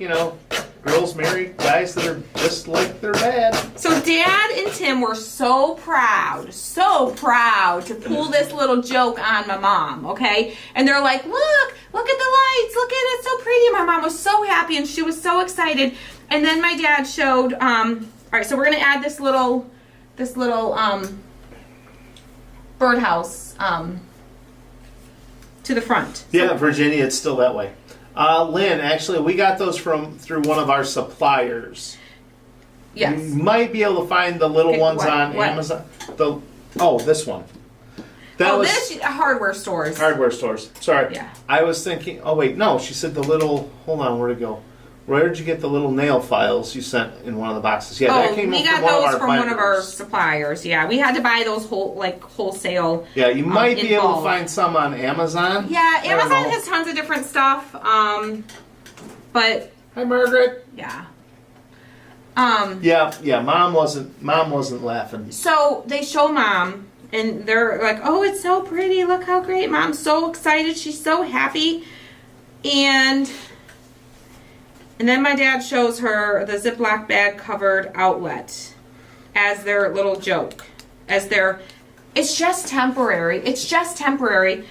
girls marry guys that are just like their dad. So, Dad and Tim were so proud to pull this little joke on my mom, okay? And they're like, look at the lights. Look at it. It's so pretty. My mom was so happy and she was so excited. And then my dad showed, all right, so we're going to add this little birdhouse to the front. Yeah, Virginia, it's still that way. Lynn, actually, we got those through one of our suppliers. Yes. You might be able to find the little ones on Amazon. This one. This hardware stores. Hardware stores. Sorry. Yeah. I was thinking. Oh wait, no. She said the little. Hold on, where'd it go? Where did you get the little nail files you sent in one of the boxes? Yeah, that came we from got those one from one of our suppliers. Yeah, we had to buy those wholesale. Yeah, you might be able bulk. to find some on Amazon. Yeah, Amazon has tons of different stuff. But hi, Margaret. Yeah. Yeah. Mom wasn't laughing. So they show Mom, and they're like, "Oh, it's so pretty! Look how great!" Mom's so excited. She's so happy, and then my dad shows her the Ziploc bag covered outlet as their little joke, it's just temporary. It's just temporary,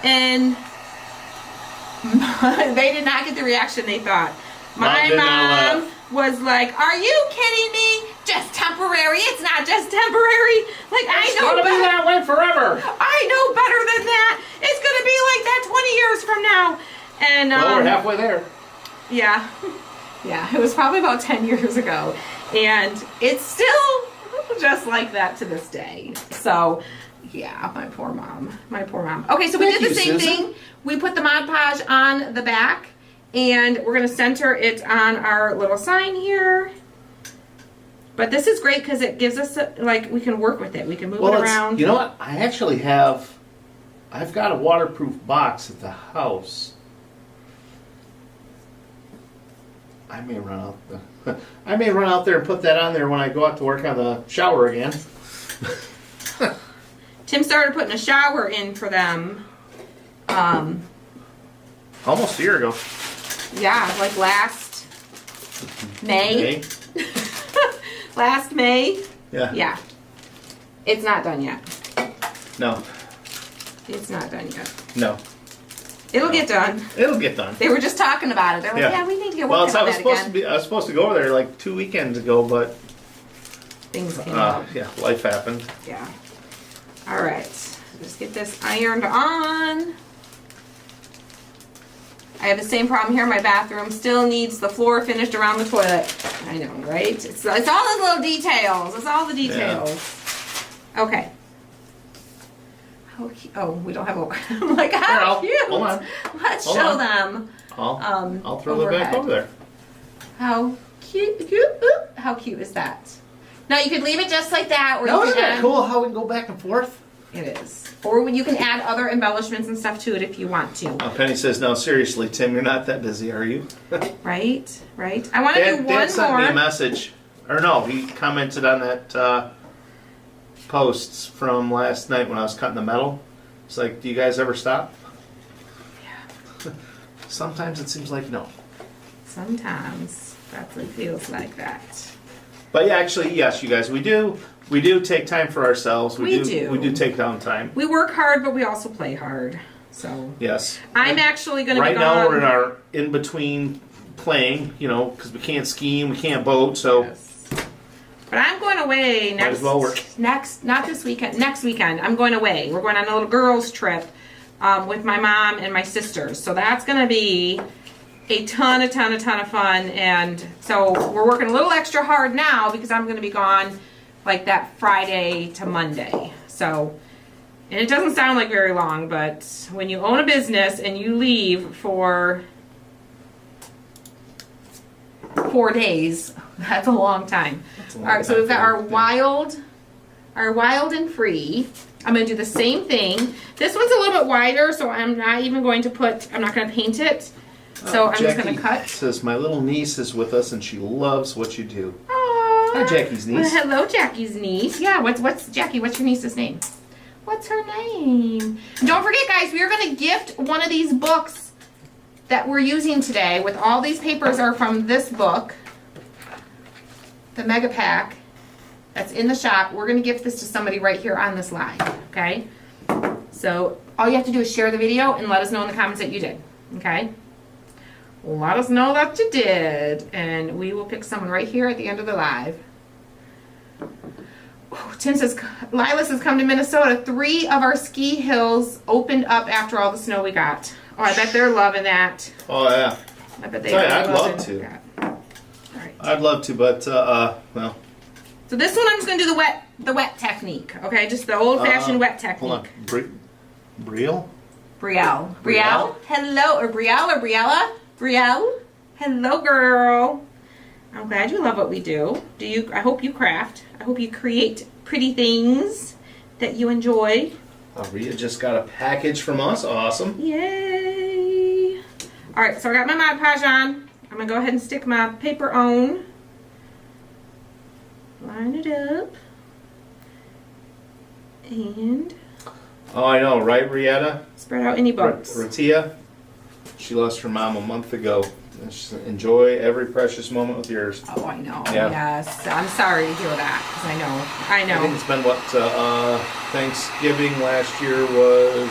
and they did not get the reaction they thought. My mom was like, "Are you kidding me? Just temporary? It's not just temporary. Like, I know It's gonna be that way forever. I know better than that. It's gonna be like that 20 years from now." And well, we're halfway there. Yeah, it was probably about 10 years ago, and it's still just like that to this day. So, yeah, my poor mom. Okay, so we did the same thing. We put the Mod Podge on the back, and we're going to center it on our little sign here. But this is great because it gives us, we can work with it. We can move it around. You know what? I've got a waterproof box at the house. I may run out there and put that on there when I go out to work on the shower again. Tim started putting a shower in for them. Almost a year ago. Yeah, like last May. Last May. Yeah. Yeah. It's not done yet. No. It's not done yet. No. It'll get done. It'll get done. They were just talking about it. They're like, yeah we need to get working on that again. I was supposed to go over there like 2 weekends ago, but things came up. Yeah, life happened. Yeah. All right. Just get this ironed on. I have the same problem here in my bathroom. Still needs the floor finished around the toilet. I know, right? It's all those little details. It's all the details. Yeah. Okay. How cute. Oh, we don't have a... I'm like, how cute. Hold on. Let's show them. I'll throw it back over there. How cute. How cute is that? Now, you could leave it just like that. Or No, you isn't can that add, cool how we can go back and forth? It is. Or you can add other embellishments and stuff to it if you want to. Penny says, no, seriously, Tim, you're not that busy, are you? Right. I want to do one more. Dad sent me a message. Or no, he commented on that posts from last night when I was cutting the metal. It's like, do you guys ever stop? Yeah. Sometimes it seems like no. Sometimes that's what it feels like that. But yeah, actually, yes, you guys, we do take time for ourselves. We do. We do take down time. We work hard, but we also play hard. So yes, I'm actually going to right be now. gone. We're in our in between playing, because we can't ski and we can't boat. So, yes. But I'm going away next. Might as well work. Not this weekend. Next weekend, I'm going away. We're going on a little girls' trip with my mom and my sisters. So that's going to be a ton of fun. And so we're working a little extra hard now because I'm going to be gone like that Friday to Monday. So, and it doesn't sound like very long, but when you own a business and you leave for 4 days, that's a long time. All right, so we've got our wild and free. I'm going to do the same thing. This one's a little bit wider, so I'm not going to paint it. So I'm just going to cut. Says, my little niece is with us and she loves what you do. Aww. Hi, Jackie's niece. Well, hello, Jackie's niece. Yeah, what's Jackie? What's your niece's name? What's her name? And don't forget, guys, we are going to gift one of these books that we're using today. With all these papers are from this book, the Mega Pack. That's in the shop. We're going to gift this to somebody right here on this live. Okay. So all you have to do is share the video and let us know in the comments that you did. Okay. Let us know that you did, and we will pick someone right here at the end of the live. Oh, Tim says, Lilas has come to Minnesota. 3 of our ski hills opened up after all the snow we got. Oh, I bet they're loving that. Oh, yeah. I bet they I'd love to. That. All right. I'd love to, but, well. So this one I'm just going to do the wet technique, okay? Just the old-fashioned wet technique. Hold on. Brielle? Brielle. Hello, or Brielle or Briella? Brielle? Hello, girl. I'm glad you love what we do. I hope you craft. I hope you create pretty things that you enjoy. Rhea just got a package from us. Awesome. Yay. All right, so I got my Mod Podge on. I'm going to go ahead and stick my paper on. Line it up. And oh, I know, right, Rietta? spread out any bumps. Ratia, she lost her mom a month ago. Enjoy every precious moment with yours. Oh, I know. Yeah. Yes. I'm sorry to hear that, because I know. I think it's been, Thanksgiving last year was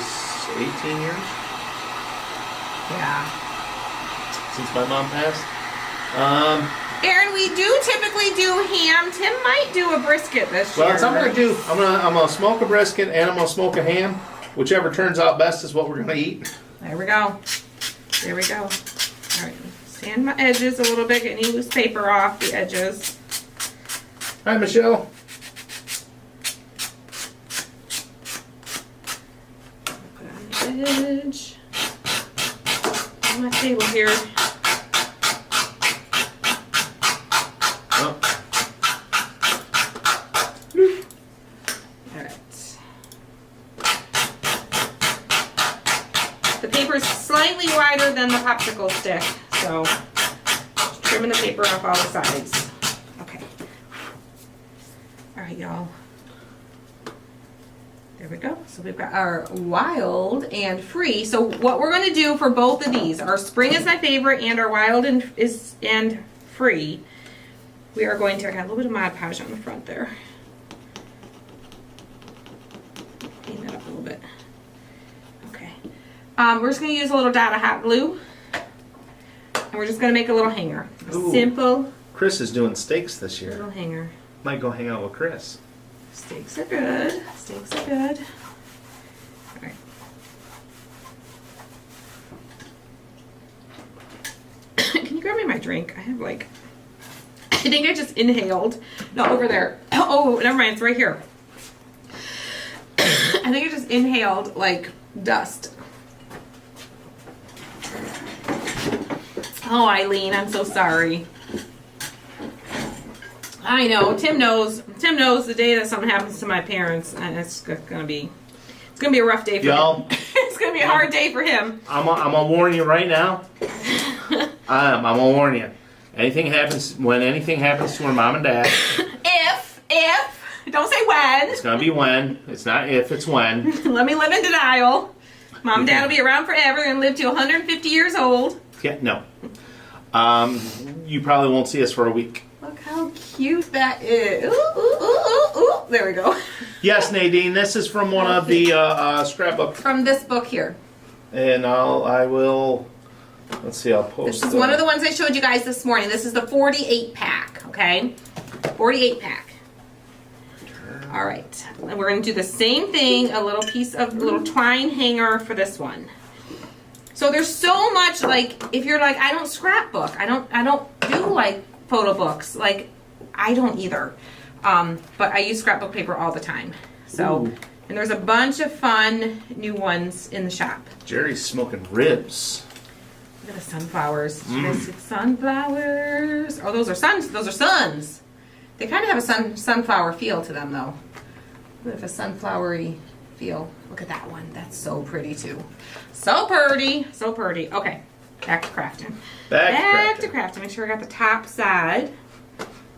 18 years? Yeah. Since my mom passed. Aaron, we do typically do ham. Tim might do a brisket this year. Well, that's what I'm gonna do. I'm gonna smoke a brisket and I'm gonna smoke a ham. Whichever turns out best is what we're gonna eat. There we go. There we go. All right, sand my edges a little bit, get any loose paper off the edges. Hi, Michelle. Put it on the edge. On my table here. Slightly wider than the popsicle stick, so just trimming the paper off all the sides. Okay. All right, y'all. There we go. So we've got our wild and free. So what we're going to do for both of these, our spring is my favorite, and our wild and free. We are going to. I got a little bit of Mod Podge on the front there. Clean that up a little bit. We're just going to use a little dot of hot glue, and we're just going to make a little hanger. Ooh. Simple. Chris is doing steaks this year. Little hanger. Might go hang out with Chris. Steaks are good. Steaks are good. All right. drink. I have like, I think I just inhaled. No, over there. Oh, never mind. It's right here. I think I just inhaled like dust. Oh, Eileen, I'm so sorry. I know. Tim knows. Tim knows the day that something happens to my parents, and it's gonna be a rough day for him. It's gonna be a hard day for him. I'm gonna warn you right now. I'm gonna warn you. When anything happens to her mom and dad. If don't say when. It's gonna be when. It's not if. It's when. Let me live in denial. Mom and dad will be around forever and live to 150 years old. Yeah. No. You probably won't see us for a week. Look how cute that is. Ooh, ooh, ooh, ooh, ooh. There we go. Yes, Nadine, this is from one of the scrapbook. From this book here. And I will, let's see, I'll post. This is one of the ones I showed you guys this morning. This is the 48 pack, okay? 48 pack. All right. And we're going to do the same thing, a little twine hanger for this one. So there's so much, like, if you're like, I don't scrapbook. I don't do like photo books. Like, I don't either. But I use scrapbook paper all the time. So, ooh. And there's a bunch of fun new ones in the shop. Jerry's smoking ribs. Look at the sunflowers. Sunflowers. Oh, those are suns. Those are suns. They kind of have a sunflower feel to them, though. A bit of a sunflowery feel. Look at that one. That's so pretty, too. So pretty. So pretty. Okay. Back to crafting. Back to crafting. Make sure I got the top side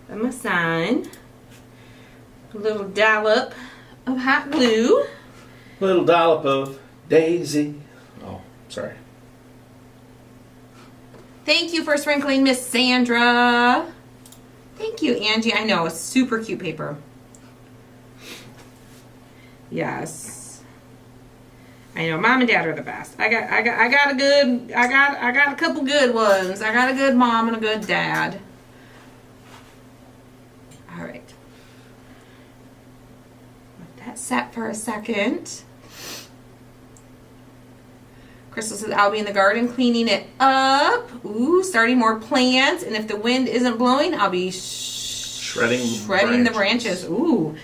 of my sign. A little dollop of hot glue. Little dollop of daisy. Oh, sorry. Thank you for sprinkling, Miss Sandra. Thank you, Angie. I know, it's super cute paper. Yes. I know, Mom and Dad are the best. I got a couple good ones. I got a good mom and a good dad. All right. Let that set for a second. Crystal says, I'll be in the garden cleaning it up. Ooh, starting more plants. And if the wind isn't blowing, I'll be shredding the branches. Ooh.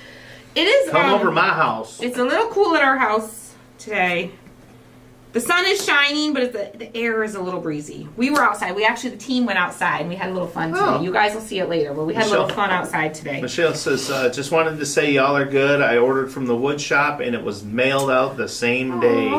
It is. Come over my house. It's a little cool at our house today. The sun is shining, but the air is a little breezy. We were outside. The team went outside and we had a little fun today. Oh. You guys will see it later, but we had a little fun outside today. Michelle says, just wanted to say y'all are good. I ordered from the wood shop and it was mailed out the same day.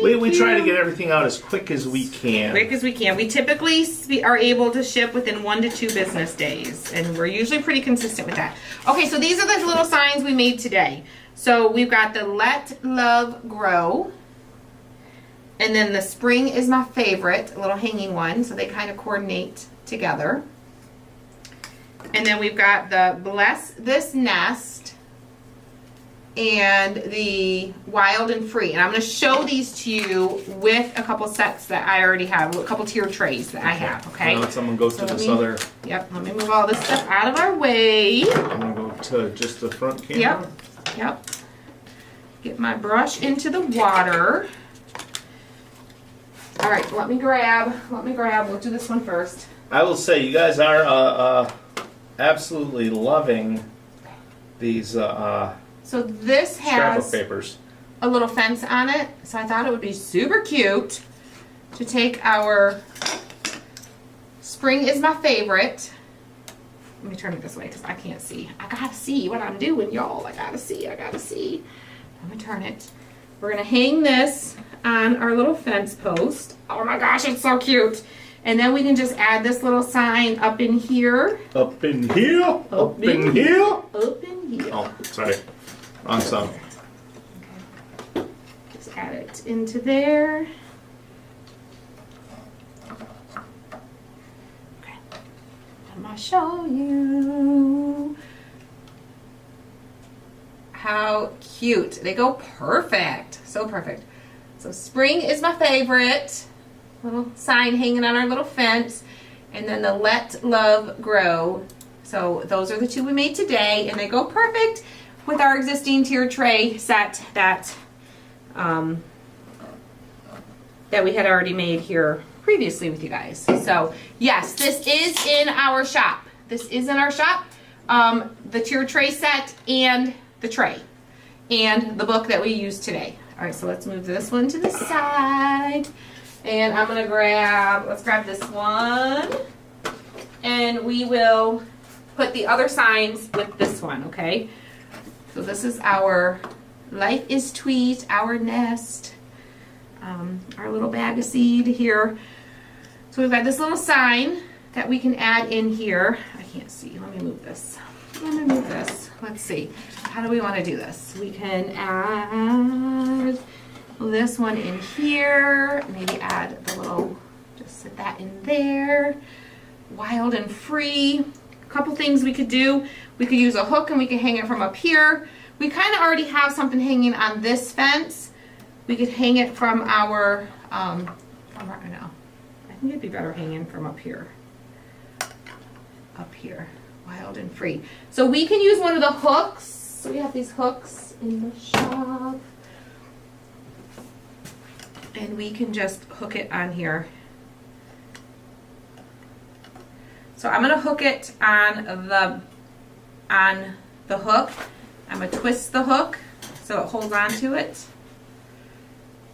We try to get everything out as quick as we can. We typically are able to ship within 1 to 2 business days, and we're usually pretty consistent with that. Okay, so these are the little signs we made today. So we've got the Let Love Grow, and then the Spring is My Favorite, a little hanging one, so they kind of coordinate together. And then we've got the Bless This Nest, and the Wild and Free. And I'm going to show these to you with a couple sets that I already have, a couple tier trays that I have, okay? Now let's someone go to this other... Yep, let me move all this stuff out of our way. I'm going to go to just the front camera. Yep. Get my brush into the water. All right, let me grab. We'll do this one first. I will say, you guys are absolutely loving these... So this has papers. A little fence on it, so I thought it would be super cute to take our Spring is My Favorite. Let me turn it this way because I can't see. I gotta see what I'm doing, y'all. I gotta see. Let me turn it. We're gonna hang this on our little fence post. Oh my gosh, it's so cute. And then we can just add this little sign up in here. Up in here? Up in here? Up in here. Oh, sorry. Wrong song. Okay. Just add it into there. Okay. I'm gonna show you how cute. They go perfect. So perfect. So Spring is My Favorite. Little sign hanging on our little fence. And then the Let Love Grow. So those are the two we made today, and they go perfect with our existing tier tray set that that we had already made here previously with you guys. So yes, this is in our shop. This is in our shop. The tier tray set and the tray and the book that we used today. All right, so let's move this one to the side. And I'm gonna let's grab this one. And we will put the other signs with this one, okay? So this is our Life is Tweet, our nest, our little bag of seed here. So we've got this little sign that we can add in here. I can't see, let me move this. Let's see, how do we wanna do this? We can add this one in here, maybe add the little, just sit that in there. Wild and free. A couple things we could do. We could use a hook and we could hang it from up here. We kind of already have something hanging on this fence. We could hang it from our, no, I think it'd be better hanging from up here. Up here, wild and free. So we can use one of the hooks. So we have these hooks in the shop. And we can just hook it on here. So I'm gonna hook it on the hook. I'm gonna twist the hook so it holds on to it.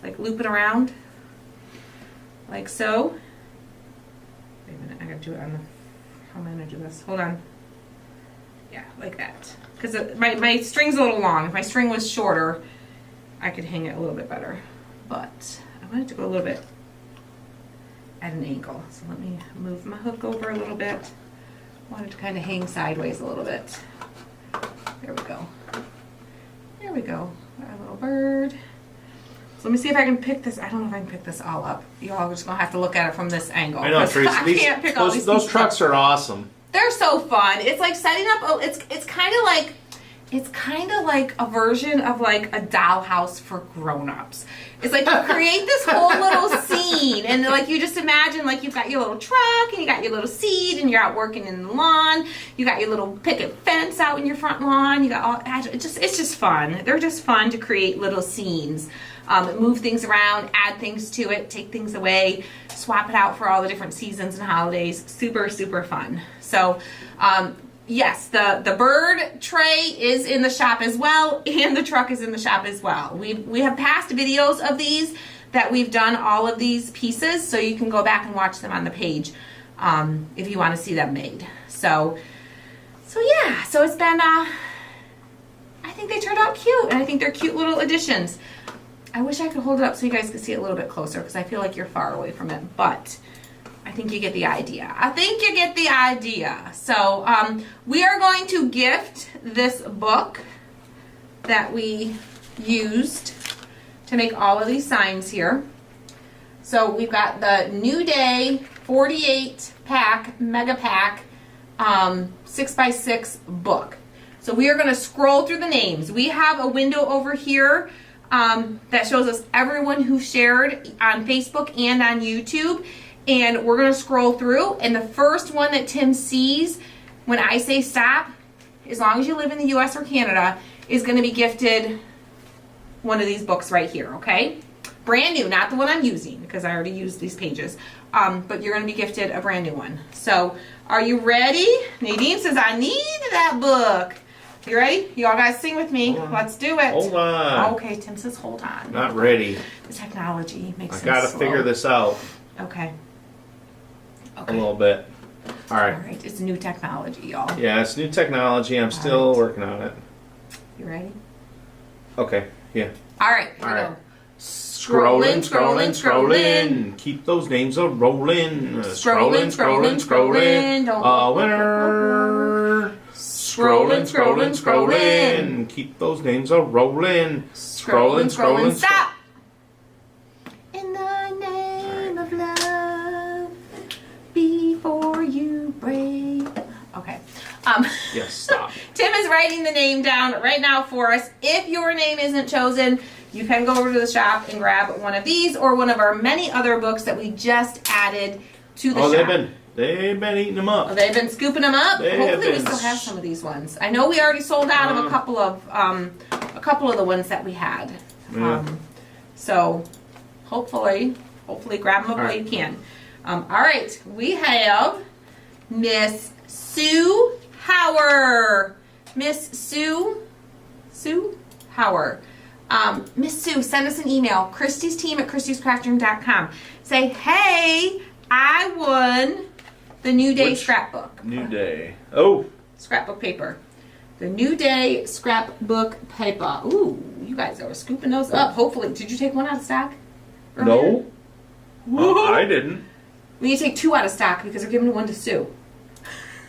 Like loop it around, like so. Wait a minute, I gotta do it on the, how am I gonna do this? Hold on. Yeah, like that. Because my string's a little long. If my string was shorter, I could hang it a little bit better. But I wanted to go a little bit at an angle. So let me move my hook over a little bit. I wanted to kind of hang sideways a little bit. There we go. There we go. Our little bird. So let me see if I can pick this. I don't know if I can pick this all up. You all are just gonna have to look at it from this angle. I know, Tracy. I can't pick all these those pieces trucks up. are awesome. They're so fun. It's like setting up. It's kind of like a version of like a dollhouse for grown-ups. It's like you create this whole little scene, and like you just imagine like you've got your little truck and you got your little seed, and you're out working in the lawn. You got your little picket fence out in your front lawn. You got all. It's just fun. They're just fun to create little scenes. Move things around, add things to it, take things away, swap it out for all the different seasons and holidays. Super, super fun. So, yes, the bird tray is in the shop as well, and the truck is in the shop as well. We have past videos of these that we've done all of these pieces, so you can go back and watch them on the page if you want to see them made. So yeah, so it's been, I think they turned out cute, and I think they're cute little additions. I wish I could hold it up so you guys could see it a little bit closer, because I feel like you're far away from it, but I think you get the idea. So we are going to gift this book that we used to make all of these signs here. So we've got the New Day 48 pack, mega pack, 6x6 book. So we are going to scroll through the names. We have a window over here that shows us everyone who shared on Facebook and on YouTube. And we're going to scroll through, and the first one that Tim sees when I say stop, as long as you live in the US or Canada, is going to be gifted one of these books right here, okay? Brand new, not the one I'm using, because I already used these pages. But you're going to be gifted a brand new one. So, are you ready? Nadine says, I need that book. You ready? You all guys sing with me. Let's do it. Hold on. Okay, Tim says hold on. Not ready. The technology makes I gotta figure this out. Okay. A little bit. All right. All right. It's new technology, y'all. Yeah, it's new technology. I'm still working on it. You ready? Okay. Yeah. All right. Here we go. Scrolling. Keep those names a rolling. Scrolling. Don't Winner. Scrolling. Keep those names a rolling. Scrolling. Stop. In the name of love, before you break. Okay. Yes, stop. Tim is writing the name down right now for us. If your name isn't chosen, you can go over to the shop and grab one of these or one of our many other books that we just added to the shop. They've been eating them up. Oh, they've been scooping them up. Hopefully we been. still have some of these ones. I know we already sold out of a couple of the ones that we had. Yeah. So hopefully hopefully grab them up All while right. you can. All right, we have Miss Sue Hauer. Miss Sue Hauer. Miss Sue, send us an email, Christy's team at christyscraftroom.com. Say, hey, I won the New Day scrapbook. New Day. Oh. Scrapbook paper. The New Day scrapbook paper. Ooh, you guys are scooping those up. Hopefully, did you take one out of stock? earlier? No. I didn't. We need to take 2 out of stock because they're giving one to Sue.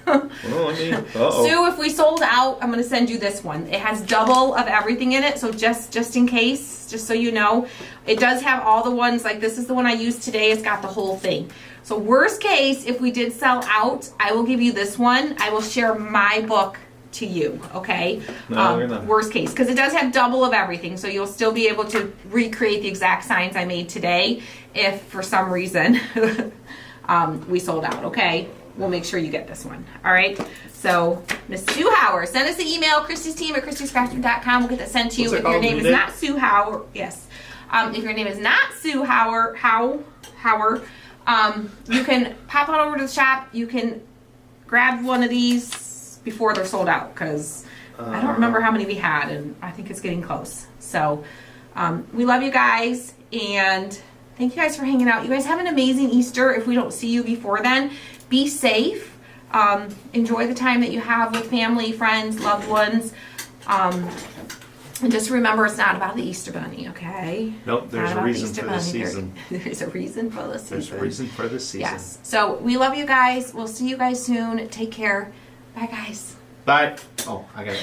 Well, I mean, uh-oh. Sue, if we sold out, I'm going to send you this one. It has double of everything in it, so just in case, just so you know. It does have all the ones, like this is the one I used today. It's got the whole thing. So worst case, if we did sell out, I will give you this one. I will share my book to you, okay? No, you're not. Worst case, because it does have double of everything, so you'll still be able to recreate the exact signs I made today if for some reason we sold out, okay? We'll make sure you get this one. All right. So, Miss Sue Hauer, send us an email, Christy's team at christyscrafting.com. We'll get that sent to you. What's it If your called? name is not Sue Hauer, yes. If your name is not Sue Hauer, you can pop on over to the shop. You can grab one of these before they're sold out because I don't remember how many we had, and I think it's getting close. So, we love you guys, and thank you guys for hanging out. You guys have an amazing Easter. If we don't see you before then, be safe. Enjoy the time that you have with family, friends, loved ones. And just remember, it's not about the Easter Bunny, okay? Nope, there's Not a about the reason Easter for this Bunny. season. There's a reason for the season. There's a reason for this season. Yes. So we love you guys. We'll see you guys soon. Take care. Bye, guys. Bye. Oh, I got it.